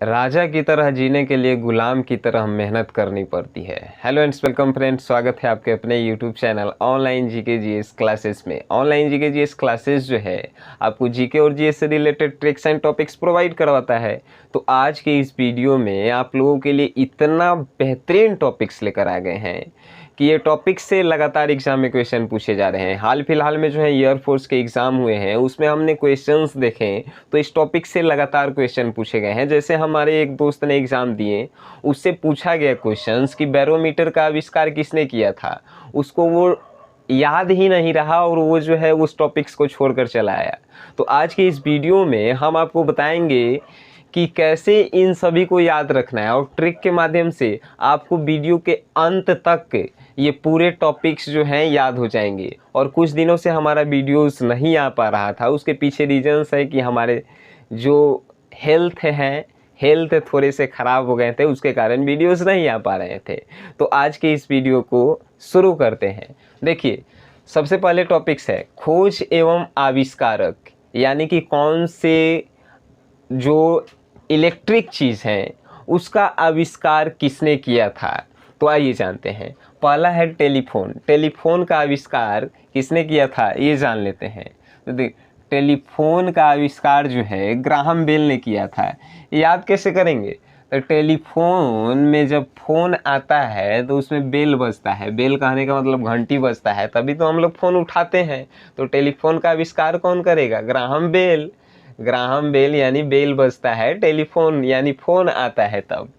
राजा की तरह जीने के लिए गुलाम की तरह मेहनत करनी पड़ती है। हेलो एंड वेलकम फ्रेंड्स, स्वागत है आपके अपने YouTube channel online GK GS classes में। ऑनलाइन जीके जीएस क्लासेस जो है आपको जीके और जीएस से related tricks and topics provide करवाता है। तो आज के इस वीडियो में आप लोगों के लिए इतना बेहतरीन टॉपिक्स लेकर आ गए हैं कि ये टॉपिक से लगातार एग्जाम में क्वेश्चन पूछे जा रहे हैं। हाल फिलहाल में जो है एयरफोर्स के एग्ज़ाम हुए हैं, उसमें हमने क्वेश्चंस देखे तो इस टॉपिक से लगातार क्वेश्चन पूछे गए हैं। जैसे हमारे एक दोस्त ने एग्ज़ाम दिए, उससे पूछा गया क्वेश्चंस कि बैरोमीटर का आविष्कार किसने किया था। उसको वो याद ही नहीं रहा और वो जो है उस टॉपिक्स को छोड़कर चला आया। तो आज के इस वीडियो में हम आपको बताएंगे कि कैसे इन सभी को याद रखना है और ट्रिक के माध्यम से आपको वीडियो के अंत तक ये पूरे टॉपिक्स जो हैं याद हो जाएंगे। और कुछ दिनों से हमारा वीडियोस नहीं आ पा रहा था, उसके पीछे रीजंस है कि हमारे जो हेल्थ थोड़े से ख़राब हो गए थे, उसके कारण वीडियोस नहीं आ पा रहे थे। तो आज के इस वीडियो को शुरू करते हैं। देखिए, सबसे पहले टॉपिक्स है खोज एवं आविष्कारक, यानी कि कौन से जो इलेक्ट्रिक चीज़ है उसका आविष्कार किसने किया था। तो आइए जानते हैं। पहला है टेलीफोन। टेलीफोन का आविष्कार किसने किया था ये जान लेते हैं। तो देख, टेलीफोन का आविष्कार जो है ग्राहम बेल ने किया था। याद कैसे करेंगे? तो टेलीफोन में जब फ़ोन आता है तो उसमें बेल बजता है। बेल कहने का मतलब घंटी बजता है, तभी तो हम लोग फ़ोन उठाते हैं। तो टेलीफोन का आविष्कार कौन करेगा? Graham Bell. ग्राहम बेल यानी बेल बजता है, टेलीफोन यानी फ़ोन आता है तब।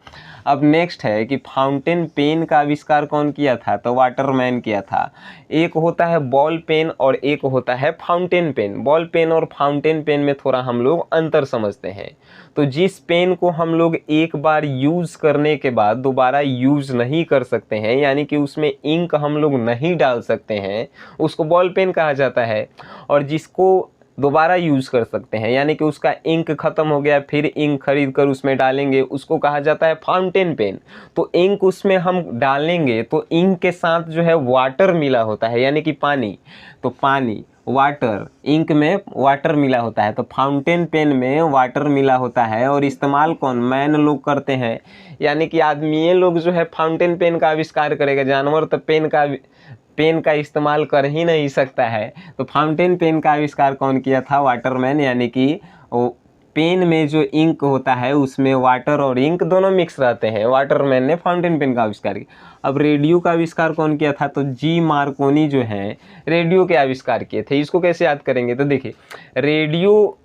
अब नेक्स्ट है कि फाउंटेन पेन का आविष्कार कौन किया था? तो वाटरमैन किया था। एक होता है बॉल पेन और एक होता है फाउंटेन पेन। बॉल पेन और फाउंटेन पेन में थोड़ा हम लोग अंतर समझते हैं। तो जिस पेन को हम लोग एक बार यूज़ करने के बाद दोबारा यूज़ नहीं कर सकते हैं, यानी कि उसमें इंक हम लोग नहीं डाल सकते हैं, उसको बॉल पेन कहा जाता है। और जिसको दोबारा यूज़ कर सकते हैं, यानी कि उसका इंक ख़त्म हो गया फिर इंक खरीद कर उसमें डालेंगे, उसको कहा जाता है फाउंटेन पेन। तो इंक उसमें हम डालेंगे तो इंक के साथ जो है वाटर मिला होता है, यानी कि पानी। तो पानी, वाटर, इंक में वाटर मिला होता है। तो फाउंटेन पेन में वाटर मिला होता है। और इस्तेमाल कौन? मैन लोग करते हैं, यानी कि आदमी लोग जो है फाउंटेन पेन का आविष्कार करेगा। जानवर तो पेन का इस्तेमाल कर ही नहीं सकता है। तो फाउंटेन पेन का आविष्कार कौन किया था? वाटरमैन, यानी कि वो पेन में जो इंक होता है उसमें वाटर और इंक दोनों मिक्स रहते हैं। वाटरमैन ने फाउंटेन पेन का आविष्कार किया। अब रेडियो का आविष्कार कौन किया था? तो जी मार्कोनी जो है रेडियो के आविष्कार किए थे। इसको कैसे याद करेंगे? तो देखिए, रेडियो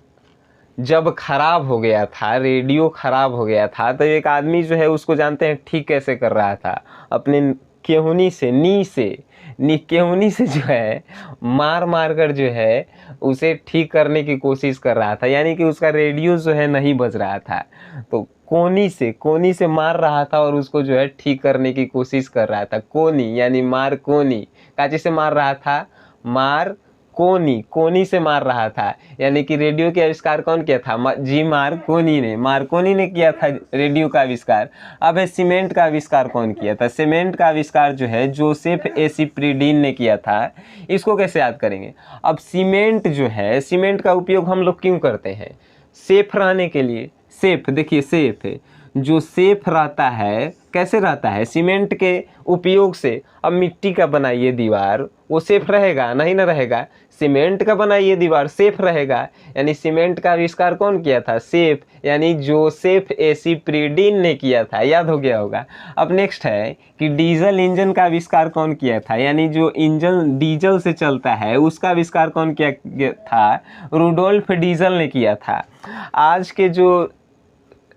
जब खराब हो गया था, रेडियो खराब हो गया था, तो एक आदमी जो है उसको जानते हैं ठीक कैसे कर रहा था? अपने केहूनी से, केहूनी से जो है मार मार कर जो है उसे ठीक करने की कोशिश कर रहा था, यानी कि उसका रेडियो जो है नहीं बज रहा था। तो कोनी से मार रहा था और उसको जो है ठीक करने की कोशिश कर रहा था। कोनी यानी मार कोनी, काची से मार रहा था? मार कोनी से मार रहा था। यानी कि रेडियो के आविष्कार कौन किया था? जी मार्कोनी ने किया था रेडियो का आविष्कार। अब है सीमेंट का आविष्कार कौन किया था? सीमेंट का आविष्कार जो है जोसेफ एसिप्रिडीन ने किया था। इसको कैसे याद करेंगे? अब सीमेंट जो है, सीमेंट का उपयोग हम लोग क्यों करते हैं? सेफ रहने के लिए। सेफ, देखिए सेफ है, जो सेफ रहता है कैसे रहता है? सीमेंट के उपयोग से। अब मिट्टी का बनाइए दीवार, वो सेफ रहेगा? नहीं ना रहेगा। सीमेंट का बनाइए दीवार, सेफ रहेगा। यानी सीमेंट का आविष्कार कौन किया था? सेफ, यानी जोसेफ एसिप्रिडीन ने किया था। याद हो गया होगा। अब नेक्स्ट है कि डीजल इंजन का आविष्कार कौन किया था? यानी जो इंजन डीजल से चलता है उसका आविष्कार कौन किया था? रुडोल्फ डीजल ने किया था। आज के जो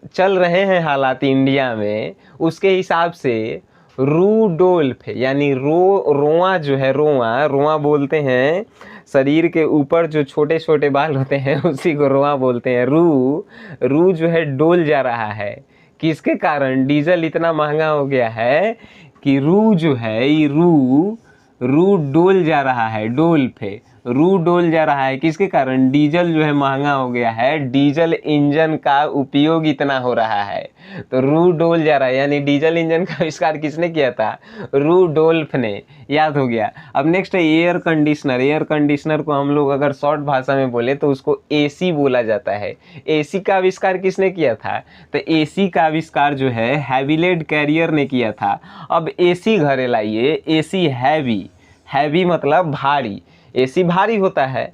चल रहे हैं हालात इंडिया में, उसके हिसाब से रूडोल्फ यानी रोआ जो है, रोआ बोलते हैं। शरीर के ऊपर जो छोटे छोटे बाल होते हैं उसी को रोआ बोलते हैं। रू जो है डोल जा रहा है। किसके कारण? डीजल इतना महंगा हो गया है कि रू जो है, ये रू डोल जा रहा है। डोल्फ है, रू डोल जा रहा है, किसके कारण? डीजल जो है महंगा हो गया है, डीजल इंजन का उपयोग इतना हो रहा है, तो रू डोल जा रहा है। यानी डीजल इंजन का आविष्कार किसने किया था? रूडोल्फ ने। याद हो गया। अब नेक्स्ट है एयर कंडीशनर। एयर कंडीशनर को हम लोग अगर शॉर्ट भाषा में बोले तो उसको एसी बोला जाता है। एसी का आविष्कार किसने किया था? तो एसी का आविष्कार जो है हैविलेट कैरियर ने किया था। अब एसी घरे लाइए, एसी हैवी, हैवी मतलब भारी, एसी भारी होता है।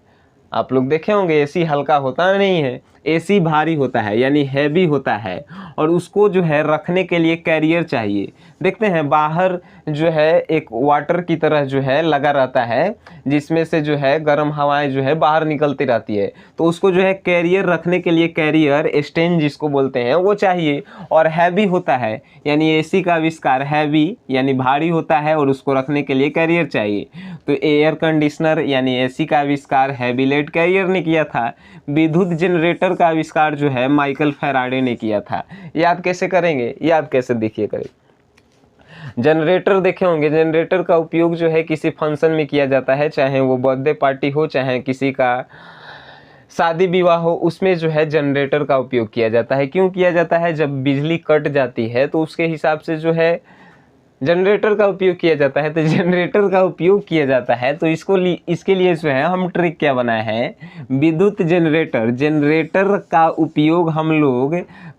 आप लोग देखे होंगे एसी हल्का होता नहीं है, एसी भारी होता है यानी हैवी होता है, और उसको जो है रखने के लिए कैरियर चाहिए। देखते हैं बाहर जो है एक वाटर की तरह जो है लगा रहता है, जिसमें से जो है गर्म हवाएं जो है बाहर निकलती रहती है, तो उसको जो है कैरियर रखने के लिए कैरियर स्टैंड जिसको बोलते हैं वो चाहिए, और हैवी होता है यानी एसी का आविष्कार हैवी यानी भारी होता है और उसको रखने के लिए कैरियर चाहिए। तो एयर कंडीशनर यानी एसी का आविष्कार हैविलेट कैरियर ने किया था। विद्युत जनरेटर का आविष्कार जो है माइकल फैराडे ने किया था। याद कैसे करेंगे? याद कैसे देखिए करें। जनरेटर देखे होंगे, जनरेटर का उपयोग जो है किसी फंक्शन में किया जाता है, चाहे वो बर्थडे पार्टी हो, चाहे किसी का शादी विवाह हो, उसमें जो है जनरेटर का उपयोग किया जाता है। क्यों किया जाता है? जब बिजली कट जाती है तो उसके हिसाब से जो है जनरेटर का उपयोग किया जाता है। तो जनरेटर का उपयोग किया जाता है तो इसके लिए जो है हम ट्रिक क्या बनाए हैं? विद्युत जनरेटर। जनरेटर का उपयोग हम लोग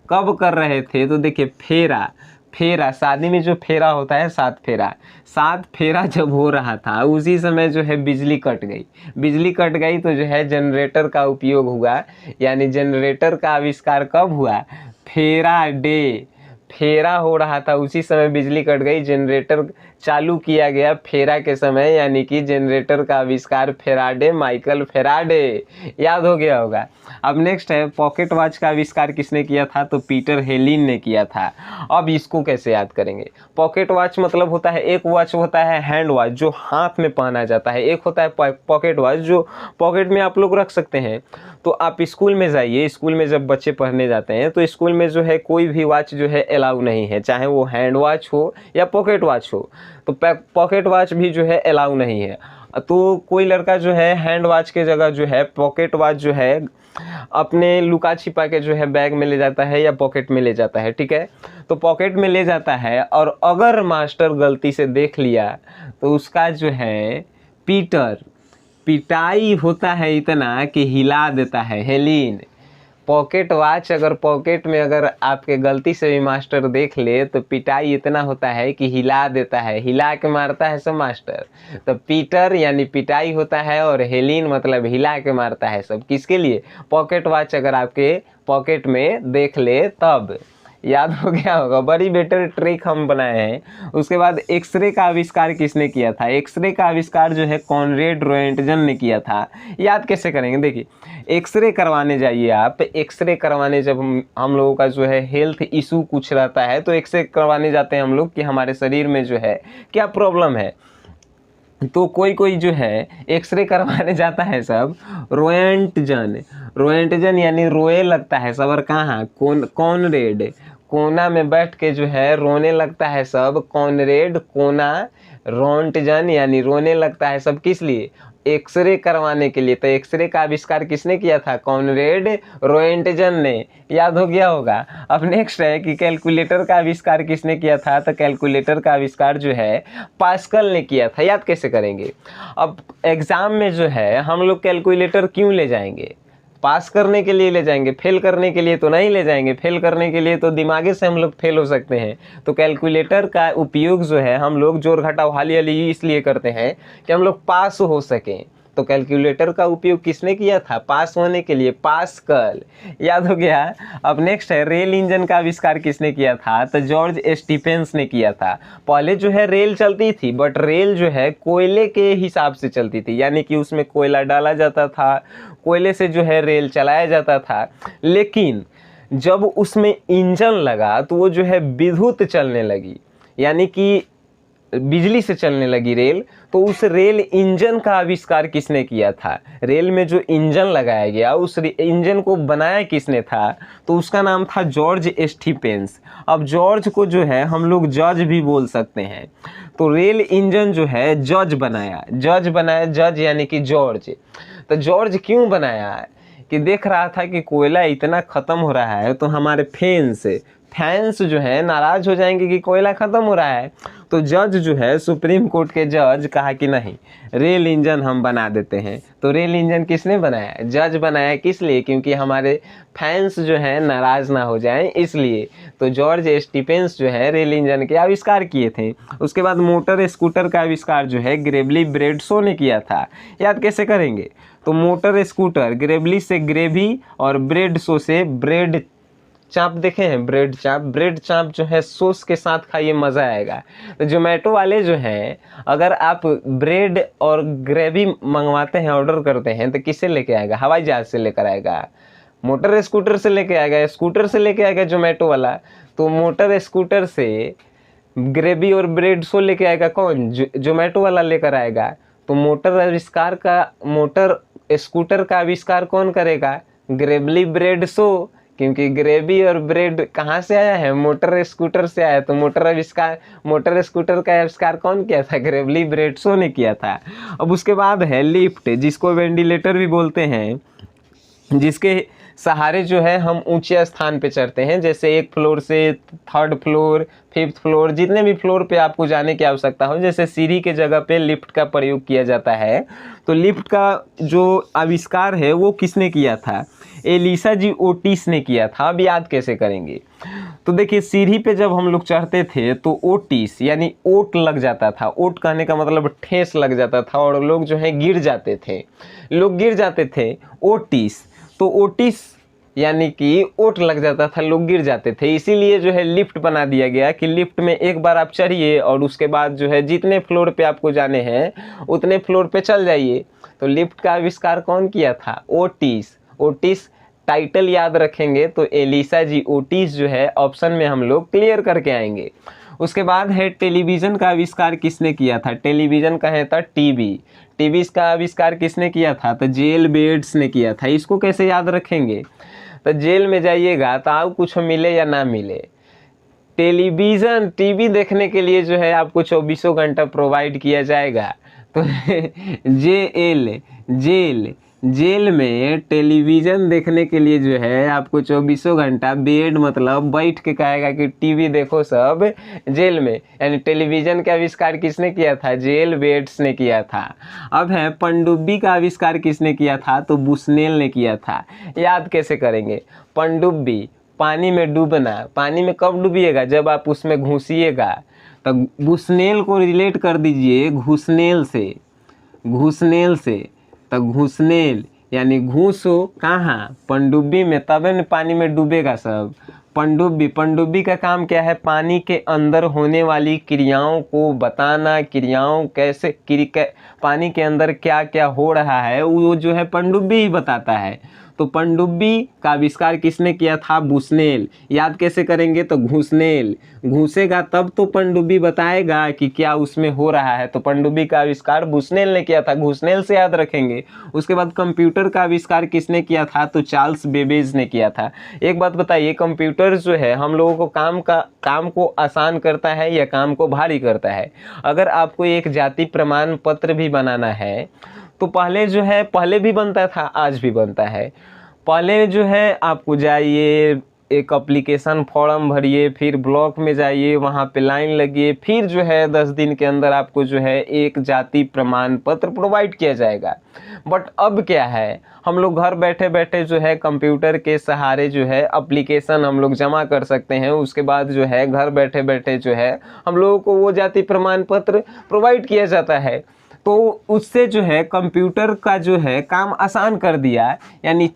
कब कर रहे थे? तो देखिए फेरा, फेरा शादी में जो फेरा होता है, सात फेरा, सात फेरा जब हो रहा था उसी समय जो है बिजली कट गई। बिजली कट गई तो जो है जनरेटर का उपयोग हुआ। यानी जनरेटर का आविष्कार कब हुआ? फेरा डे, फेरा हो रहा था उसी समय बिजली कट गई, जनरेटर चालू किया गया फेरा के समय, यानी कि जनरेटर का आविष्कार फेराडे, माइकल फेराडे। याद हो गया होगा। अब नेक्स्ट है पॉकेट वॉच का आविष्कार किसने किया था? तो पीटर हेलिन ने किया था। अब इसको कैसे याद करेंगे? पॉकेट वॉच मतलब होता है, एक वॉच होता है हैंड वॉच जो हाथ में पहना जाता है, एक होता है पॉकेट वॉच जो पॉकेट में आप लोग रख सकते हैं। तो आप स्कूल में जाइए, स्कूल में जब बच्चे पढ़ने जाते हैं तो स्कूल में जो है कोई भी वॉच जो है अलाउ नहीं है, चाहे वो हैंड वॉच हो या पॉकेट वॉच हो। तो पॉकेट वॉच भी जो है अलाउ नहीं है। तो कोई लड़का जो है हैंड वॉच के जगह जो है पॉकेट वॉच जो है अपने लुका छिपा के जो है बैग में ले जाता है या पॉकेट में ले जाता है, ठीक है। तो पॉकेट में ले जाता है और अगर मास्टर गलती से देख लिया तो उसका जो है पिटाई होता है इतना कि हिला देता है। हेलिन, पॉकेट वॉच अगर पॉकेट में अगर आपके गलती से भी मास्टर देख ले तो पिटाई इतना होता है कि हिला देता है, हिला के मारता है सब मास्टर। तो पीटर यानी पिटाई होता है और हेलिन मतलब हिला के मारता है सब। किसके लिए? पॉकेट वॉच अगर आपके पॉकेट में देख ले तब। याद हो गया होगा। बड़ी बेटर ट्रिक हम बनाए हैं। उसके बाद एक्सरे का आविष्कार किसने किया था? एक्सरे का आविष्कार जो है कॉनरेड रोएंटगन ने किया था। याद कैसे करेंगे? देखिए एक्सरे करवाने जाइए आप, एक्सरे करवाने जब हम लोगों का जो है हेल्थ इशू कुछ रहता है तो एक्सरे करवाने जाते हैं हम लोग कि हमारे शरीर में जो है क्या प्रॉब्लम है। तो कोई जो है एक्सरे करवाने जाता है सब रोएंटगन यानी रोए लगता है सब। और कहाँ? कॉनरेड, कोना में बैठ के जो है रोने लगता है सब। कॉनरेड कोना रोएंटगन यानी रोने लगता है सब। किस लिए? एक्सरे करवाने के लिए। तो एक्सरे का आविष्कार किसने किया था? कॉनरेड रोएंटगन ने। याद हो गया होगा। अब नेक्स्ट है कि कैलकुलेटर का आविष्कार किसने किया था? तो कैलकुलेटर का आविष्कार जो है पास्कल ने किया था। याद कैसे करेंगे? अब एग्जाम में जो है हम लोग कैलकुलेटर क्यों ले जाएंगे? पास करने के लिए ले जाएंगे, फेल करने के लिए तो नहीं ले जाएंगे। फेल करने के लिए तो दिमागे से हम लोग फेल हो सकते हैं। तो कैलकुलेटर का उपयोग जो है हम लोग जोड़ घटाव हाली हाली इसलिए करते हैं कि हम लोग पास हो सकें। तो कैलकुलेटर का उपयोग किसने किया था? पास होने के लिए, पास्कल। याद हो गया। अब नेक्स्ट है रेल इंजन का आविष्कार किसने किया था? तो जॉर्ज स्टीफेंस ने किया था। पहले जो है रेल चलती थी बट रेल जो है कोयले के हिसाब से चलती थी, यानी कि उसमें कोयला डाला जाता था, कोयले से जो है रेल चलाया जाता था। लेकिन जब उसमें इंजन लगा तो वो जो है विद्युत चलने लगी, यानी कि बिजली से चलने लगी रेल, तो उस रेल इंजन का आविष्कार किसने किया था? रेल में जो इंजन लगाया गया उस इंजन को बनाया किसने था? तो उसका नाम था जॉर्ज स्टीफेंस। अब जॉर्ज को जो है हम लोग जज भी बोल सकते हैं। तो रेल इंजन जो है जज बनाया, जज यानी कि जॉर्ज। तो जॉर्ज क्यों बनाया? कि देख रहा था कि कोयला इतना ख़त्म हो रहा है, तो हमारे फैंस जो है नाराज़ हो जाएंगे कि कोयला ख़त्म हो रहा है। तो जज जो है, सुप्रीम कोर्ट के जज, कहा कि नहीं, रेल इंजन हम बना देते हैं। तो रेल इंजन किसने बनाया? जज बनाया। किस लिए? क्योंकि हमारे फैंस जो हैं नाराज़ ना हो जाएं, इसलिए। तो जॉर्ज स्टीफेंस जो है रेल इंजन के आविष्कार किए थे। उसके बाद मोटर स्कूटर का आविष्कार जो है ग्रेवली ब्रेडशो ने किया था। याद कैसे करेंगे? तो मोटर स्कूटर, ग्रेवली से ग्रेवी और ब्रेडशो से ब्रेड चाप। देखे हैं ब्रेड चाप जो है सॉस के साथ खाइए, मज़ा आएगा। तो जोमेटो वाले जो हैं, अगर आप ब्रेड और ग्रेवी मंगवाते हैं, ऑर्डर करते हैं, तो किससे लेके आएगा? हवाई जहाज से लेकर आएगा, मोटर स्कूटर से लेके आएगा, स्कूटर से लेके आएगा जोमेटो वाला। तो मोटर स्कूटर से ग्रेवी और ब्रेड शो लेके आएगा कौन? जोमेटो वाला लेकर आएगा। तो मोटर स्कूटर का आविष्कार कौन करेगा? ग्रेवली ब्रेड शो, क्योंकि ग्रेवी और ब्रेड कहाँ से आया है? मोटर स्कूटर से आया। तो मोटर स्कूटर का आविष्कार कौन किया था? ग्रेवली ब्रेडशो ने किया था। अब उसके बाद है लिफ्ट, जिसको वेंटिलेटर भी बोलते हैं, जिसके सहारे जो है हम ऊंचे स्थान पे चढ़ते हैं, जैसे 1 फ्लोर से 3rd फ्लोर, 5th फ्लोर, जितने भी फ्लोर पे आपको जाने की आवश्यकता हो, जैसे सीढ़ी के जगह पे लिफ्ट का प्रयोग किया जाता है। तो लिफ्ट का जो आविष्कार है वो किसने किया था? एलिसा जी ओटिस ने किया था। अब याद कैसे करेंगे? तो देखिए, सीढ़ी पे जब हम लोग चढ़ते थे तो ओटिस यानी ओट लग जाता था। ओट कहने का मतलब ठेस लग जाता था और लोग जो है गिर जाते थे। ओटिस, तो ओटिस यानी कि ओट लग जाता था, लोग गिर जाते थे। इसीलिए जो है लिफ्ट बना दिया गया कि लिफ्ट में एक बार आप चढ़िए और उसके बाद जो है जितने फ्लोर पे आपको जाने हैं उतने फ्लोर पे चल जाइए। तो लिफ्ट का आविष्कार कौन किया था? ओटिस। टाइटल याद रखेंगे तो एलिसा जी ओटिस जो है ऑप्शन में हम लोग क्लियर करके आएंगे। उसके बाद है टेलीविज़न का आविष्कार किसने किया था? टेलीविज़न का है था टीवी का आविष्कार किसने किया था? तो जेल बेट्स ने किया था। इसको कैसे याद रखेंगे? तो जेल में जाइएगा तो आप कुछ मिले या ना मिले, टीवी देखने के लिए जो है आपको 24 घंटा प्रोवाइड किया जाएगा। तो जेल में टेलीविज़न देखने के लिए जो है आपको 24 घंटा बेड मतलब बैठ के कहेगा कि टीवी देखो सब जेल में। यानी टेलीविज़न का आविष्कार किसने किया था? जेल बेट्स ने किया था। अब है पनडुब्बी का आविष्कार किसने किया था? तो बुशनेल ने किया था। याद कैसे करेंगे? पनडुब्बी, पानी में डूबना। पानी में कब डूबिएगा? जब आप उसमें घुसिएगा। तो बुशनेल को रिलेट कर दीजिए घुसनेल से। तो घुसनेल यानी घूसो कहाँ? पनडुब्बी में, तबे न पानी में डूबेगा सब। पनडुब्बी का काम क्या है? पानी के अंदर होने वाली क्रियाओं को बताना, पानी के अंदर क्या क्या हो रहा है वो जो है पनडुब्बी ही बताता है। तो पनडुब्बी का आविष्कार किसने किया था? बुशनेल। याद कैसे करेंगे? तो घुसनेल, घुसेगा तब तो पनडुब्बी बताएगा कि क्या उसमें हो रहा है। तो पनडुब्बी का आविष्कार बुशनेल ने किया था, घुसनेल से याद रखेंगे। उसके बाद कंप्यूटर का आविष्कार किसने किया था? तो चार्ल्स बेबेज ने किया था। एक बात बताइए, कंप्यूटर जो है हम लोगों को काम को आसान करता है या काम को भारी करता है? अगर आपको एक जाति प्रमाण पत्र भी बनाना है तो पहले भी बनता था, आज भी बनता है। पहले जो है आपको जाइए, एक एप्लीकेशन फॉर्म भरिए, फिर ब्लॉक में जाइए, वहाँ पे लाइन लगिए, फिर जो है 10 दिन के अंदर आपको जो है एक जाति प्रमाण पत्र प्रोवाइड किया जाएगा। बट अब क्या है, हम लोग घर बैठे बैठे जो है कंप्यूटर के सहारे जो है एप्लीकेशन हम लोग जमा कर सकते हैं। उसके बाद जो है घर बैठे बैठे जो है हम लोगों को वो जाति प्रमाण पत्र प्रोवाइड किया जाता है। तो उससे जो है कंप्यूटर का जो है काम आसान कर दिया। यानी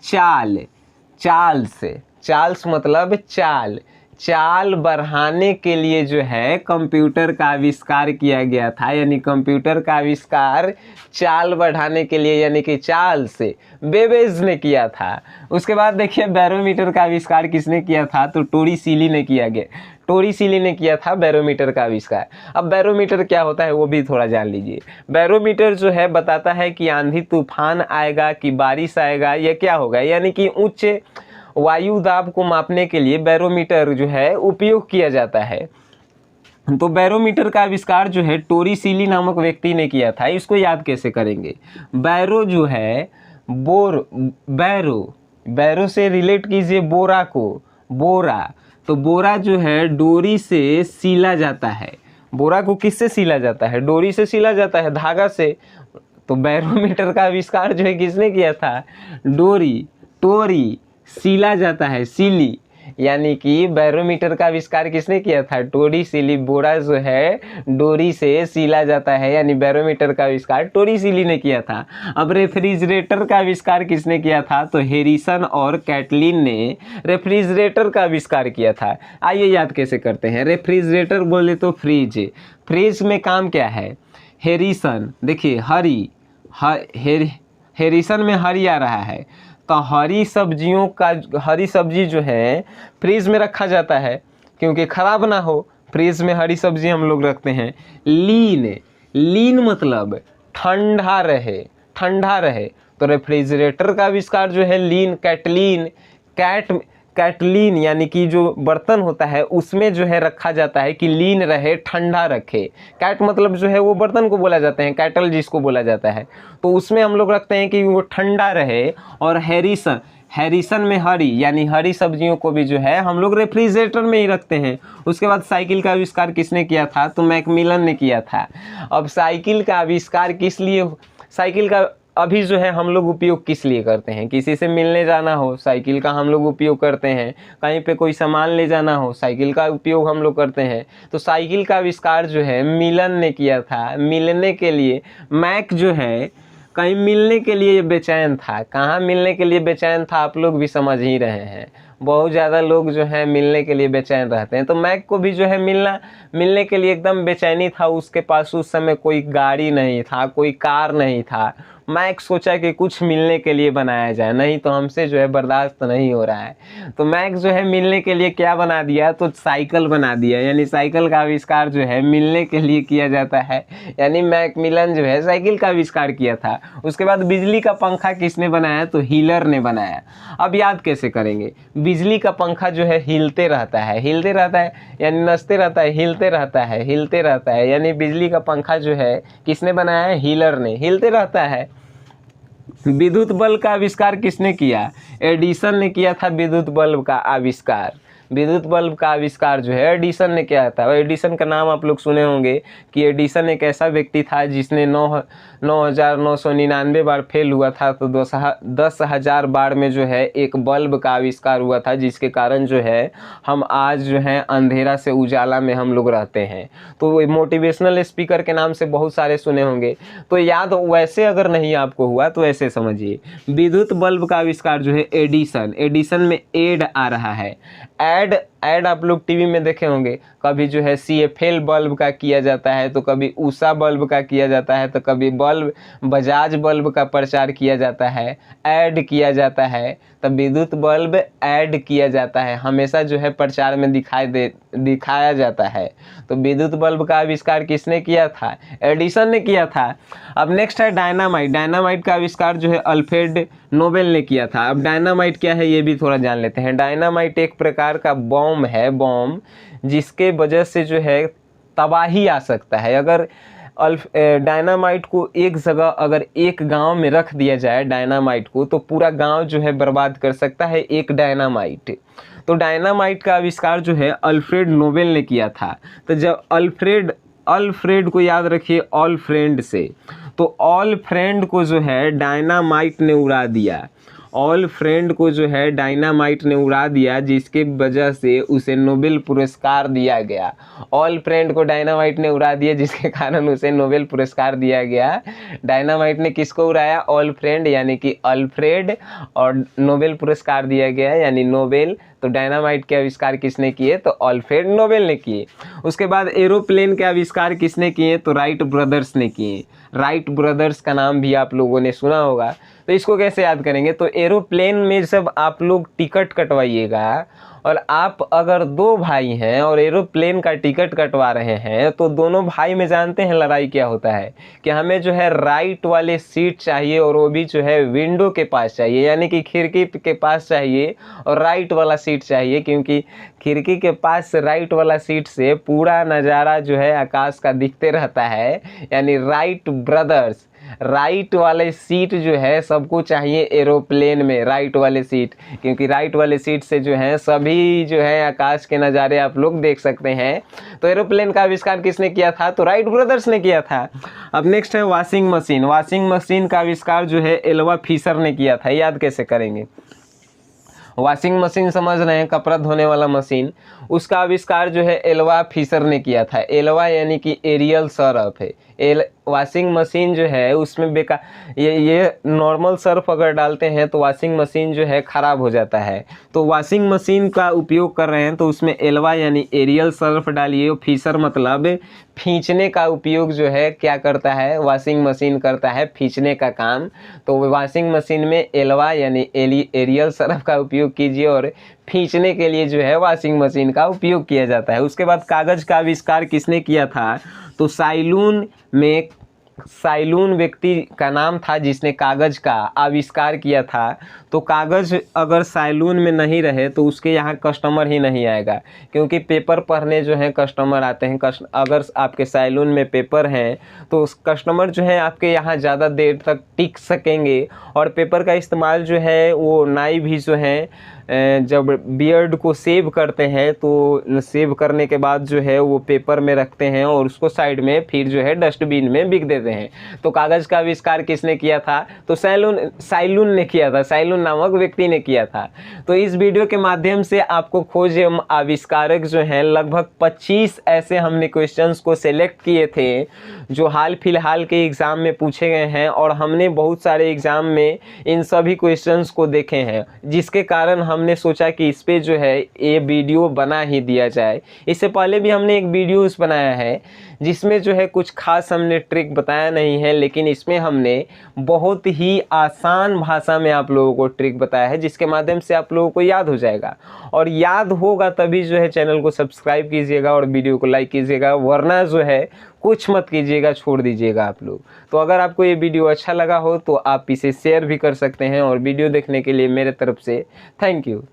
चार्ल्स मतलब चाल, चाल बढ़ाने के लिए जो है कंप्यूटर का आविष्कार किया गया था, यानी कंप्यूटर का आविष्कार चाल बढ़ाने के लिए यानी कि चाल से बेबेज ने किया था। उसके बाद देखिए बैरोमीटर का आविष्कार किसने किया था, तो टोरिसेली ने किया गया, टोरिसेली ने किया था बैरोमीटर का आविष्कार। अब बैरोमीटर क्या होता है वो भी थोड़ा जान लीजिए। बैरोमीटर जो है बताता है कि आंधी तूफान आएगा कि बारिश आएगा या क्या होगा, यानी कि उच्च वायु दाब को मापने के लिए बैरोमीटर जो है उपयोग किया जाता है। तो बैरोमीटर का आविष्कार जो है टोरिसेली नामक व्यक्ति ने किया था। इसको याद कैसे करेंगे, बैरो जो है बैरो से रिलेट कीजिए बोरा को, बोरा, तो बोरा जो है डोरी से सीला जाता है। बोरा को किससे सीला जाता है, डोरी से सीला जाता है, धागा से। तो बैरोमीटर का आविष्कार जो है किसने किया था, डोरी, टोरी, सीला जाता है, सीली, यानी कि बैरोमीटर का आविष्कार किसने किया था, टोरिसेली। बोरा जो है डोरी से सीला जाता है, यानी बैरोमीटर का आविष्कार टोरिसेली ने किया था। अब रेफ्रिजरेटर का आविष्कार किसने किया था, तो हैरिसन और कैटलिन ने रेफ्रिजरेटर का आविष्कार किया था। आइए याद कैसे करते हैं। रेफ्रिजरेटर बोले तो फ्रिज, फ्रिज में काम क्या है, हैरिसन, देखिए हैरिसन में हरी आ रहा है, तो हरी सब्जी जो है फ्रीज में रखा जाता है क्योंकि ख़राब ना हो, फ्रीज में हरी सब्जी हम लोग रखते हैं। लीन मतलब ठंडा रहे, तो रेफ्रिजरेटर का आविष्कार जो है लीन, कैटलीन यानी कि जो बर्तन होता है उसमें जो है रखा जाता है कि लीन रहे, ठंडा रखे। कैट मतलब जो है वो बर्तन को बोला जाता है, कैटल जिसको बोला जाता है, तो उसमें हम लोग रखते हैं कि वो ठंडा रहे। और हैरिसन में हरी यानी हरी सब्जियों को भी जो है हम लोग रेफ्रिजरेटर में ही रखते हैं। उसके बाद साइकिल का आविष्कार किसने किया था, तो मैकमिलन ने किया था। अब साइकिल का आविष्कार किस लिए, साइकिल का अभी जो है हम लोग उपयोग किस लिए करते हैं, किसी से मिलने जाना हो साइकिल का हम लोग उपयोग करते हैं, कहीं पे कोई सामान ले जाना हो साइकिल का उपयोग हम लोग करते हैं। तो साइकिल का आविष्कार जो है मिलन ने किया था, मिलने के लिए। मैक जो है कहीं मिलने के लिए बेचैन था, कहाँ मिलने के लिए बेचैन था आप लोग भी समझ ही रहे हैं, बहुत ज़्यादा लोग जो है मिलने के लिए बेचैन रहते हैं। तो मैक को भी जो है मिलने के लिए एकदम बेचैनी था। उसके पास उस समय कोई गाड़ी नहीं था, कोई कार नहीं था। मैक सोचा कि कुछ मिलने के लिए बनाया जाए, नहीं तो हमसे जो है बर्दाश्त नहीं हो रहा है। तो मैक जो है मिलने के लिए क्या बना दिया, तो साइकिल बना दिया, यानी साइकिल का आविष्कार जो है मिलने के लिए किया जाता है, यानी मैकमिलन जो है साइकिल का आविष्कार किया था। उसके बाद बिजली का पंखा किसने बनाया, तो हीलर ने बनाया। अब याद कैसे करेंगे, बिजली का पंखा जो है हिलते रहता है यानी नचते रहता है, हिलते रहता है, यानी बिजली का पंखा जो है किसने बनाया है, हीलर ने, हिलते रहता है। विद्युत बल्ब का आविष्कार किसने किया, एडिसन ने किया था विद्युत बल्ब का आविष्कार। विद्युत बल्ब का आविष्कार जो है एडिसन ने किया था। एडिसन का नाम आप लोग सुने होंगे कि एडिसन एक ऐसा व्यक्ति था जिसने 9,999 बार फेल हुआ था, तो 10,000 बार में जो है एक बल्ब का आविष्कार हुआ था, जिसके कारण जो है हम आज जो है अंधेरा से उजाला में हम लोग रहते हैं। तो मोटिवेशनल स्पीकर के नाम से बहुत सारे सुने होंगे, तो याद वैसे अगर नहीं आपको हुआ तो ऐसे समझिए। विद्युत बल्ब का आविष्कार जो है एडिसन में एड आ रहा है, ऐड आप लोग टीवी में देखे होंगे, कभी जो है CFL बल्ब का किया जाता है, तो कभी उषा बल्ब का किया जाता है, तो कभी बजाज बल्ब का प्रचार किया जाता है, ऐड किया जाता है। तब विद्युत बल्ब ऐड किया जाता है, हमेशा जो है प्रचार में दिखाया जाता है। तो विद्युत बल्ब का आविष्कार किसने किया था, एडिसन ने किया था। अब नेक्स्ट है डायनामाइट का आविष्कार जो है अल्फ्रेड नोबेल ने किया था। अब डायनामाइट क्या है ये भी थोड़ा जान लेते हैं। डायनामाइट एक प्रकार का बॉम्ब है, जिसके वजह से जो है तबाही आ सकता है। अगर डायनामाइट को एक जगह अगर एक गांव में रख दिया जाए डायनामाइट को, तो पूरा गांव जो है बर्बाद कर सकता है एक डायनामाइट। तो डायनामाइट का आविष्कार जो है अल्फ्रेड नोबेल ने किया था। तो जब अल्फ्रेड को याद रखिए ऑल फ्रेंड से, तो ऑल फ्रेंड को जो है डायनामाइट ने उड़ा दिया, ऑल फ्रेंड को जो है डायनामाइट ने उड़ा दिया, जिसके वजह से उसे नोबेल पुरस्कार दिया गया। ऑल फ्रेंड को डायनामाइट ने उड़ा दिया, जिसके कारण उसे नोबेल पुरस्कार दिया गया। डायनामाइट ने किसको उड़ाया, ऑल फ्रेंड यानी कि अल्फ्रेड, और नोबेल पुरस्कार दिया गया यानी नोबेल तो डायनामाइट के आविष्कार किसने किए? तो अल्फ्रेड नोबेल ने किए। उसके बाद एरोप्लेन के आविष्कार किसने किए? तो राइट ब्रदर्स ने किए। राइट ब्रदर्स का नाम भी आप लोगों ने सुना होगा। तो इसको कैसे याद करेंगे? तो एरोप्लेन में जब आप लोग टिकट कटवाइएगा और आप अगर दो भाई हैं और एरोप्लेन का टिकट कटवा रहे हैं तो दोनों भाई में जानते हैं लड़ाई क्या होता है कि हमें जो है राइट वाले सीट चाहिए और वो भी जो है विंडो के पास चाहिए, यानी कि खिड़की के पास चाहिए और राइट वाला सीट चाहिए, क्योंकि खिड़की के पास राइट वाला सीट से पूरा नज़ारा जो है आकाश का दिखते रहता है। यानी राइट ब्रदर्स, राइट वाले सीट जो है सबको चाहिए एरोप्लेन में, राइट वाले सीट, क्योंकि राइट वाले सीट से जो है सभी जो है आकाश के नज़ारे आप लोग देख सकते हैं। तो एरोप्लेन का आविष्कार किसने किया था? तो राइट ब्रदर्स ने किया था। अब नेक्स्ट है वॉशिंग मशीन। वॉशिंग मशीन का आविष्कार जो है एल्वा फिशर ने किया था। याद कैसे करेंगे? वॉशिंग मशीन समझ रहे हैं, कपड़ा धोने वाला मशीन, उसका आविष्कार जो है एल्वा फिशर ने किया था। एल्वा यानी कि एरियल सर्फ है। वॉशिंग मशीन जो है उसमें बेकार ये नॉर्मल सर्फ अगर डालते हैं तो वॉशिंग मशीन जो है ख़राब हो जाता है। तो वॉशिंग मशीन का उपयोग कर रहे हैं तो उसमें एल्वा यानी एरियल सर्फ डालिए। फिशर मतलब खींचने का उपयोग जो है क्या करता है? वॉशिंग मशीन करता है खींचने का काम। तो वॉशिंग मशीन में एल्वा यानी एरियल सर्फ का उपयोग कीजिए और खींचने के लिए जो है वॉशिंग मशीन का उपयोग किया जाता है। उसके बाद कागज़ का आविष्कार किसने किया था? तो साइलून व्यक्ति का नाम था जिसने कागज़ का आविष्कार किया था। तो कागज़ अगर साइलून में नहीं रहे तो उसके यहाँ कस्टमर ही नहीं आएगा, क्योंकि पेपर पढ़ने जो है कस्टमर आते हैं। अगर आपके साइलून में पेपर हैं तो उस कस्टमर जो है आपके यहाँ ज़्यादा देर तक टिक सकेंगे। और पेपर का इस्तेमाल जो है वो नाई भी जो है जब बियर्ड को सेव करते हैं तो सेव करने के बाद जो है वो पेपर में रखते हैं और उसको साइड में फिर जो है डस्टबिन में बिक देते हैं। तो कागज़ का आविष्कार किसने किया था? तो साइलून ने किया था। साइलून नामक व्यक्ति ने किया था। तो इस वीडियो के माध्यम से आपको खोज एवं आविष्कारक जो हैं लगभग 25 ऐसे हमने क्वेश्चंस को सिलेक्ट किए थे जो हाल फिलहाल के एग्ज़ाम में पूछे गए हैं, और हमने बहुत सारे एग्ज़ाम में इन सभी क्वेश्चंस को देखे हैं, जिसके कारण हमने सोचा कि इस पे जो है ये वीडियो बना ही दिया जाए। इससे पहले भी हमने एक वीडियोस बनाया है जिसमें जो है कुछ खास हमने ट्रिक बताया नहीं है, लेकिन इसमें हमने बहुत ही आसान भाषा में आप लोगों को ट्रिक बताया है, जिसके माध्यम से आप लोगों को याद हो जाएगा। और याद होगा तभी जो है चैनल को सब्सक्राइब कीजिएगा और वीडियो को लाइक कीजिएगा, वरना जो है कुछ मत कीजिएगा, छोड़ दीजिएगा आप लोग। तो अगर आपको ये वीडियो अच्छा लगा हो तो आप इसे शेयर भी कर सकते हैं। और वीडियो देखने के लिए मेरे तरफ से थैंक यू।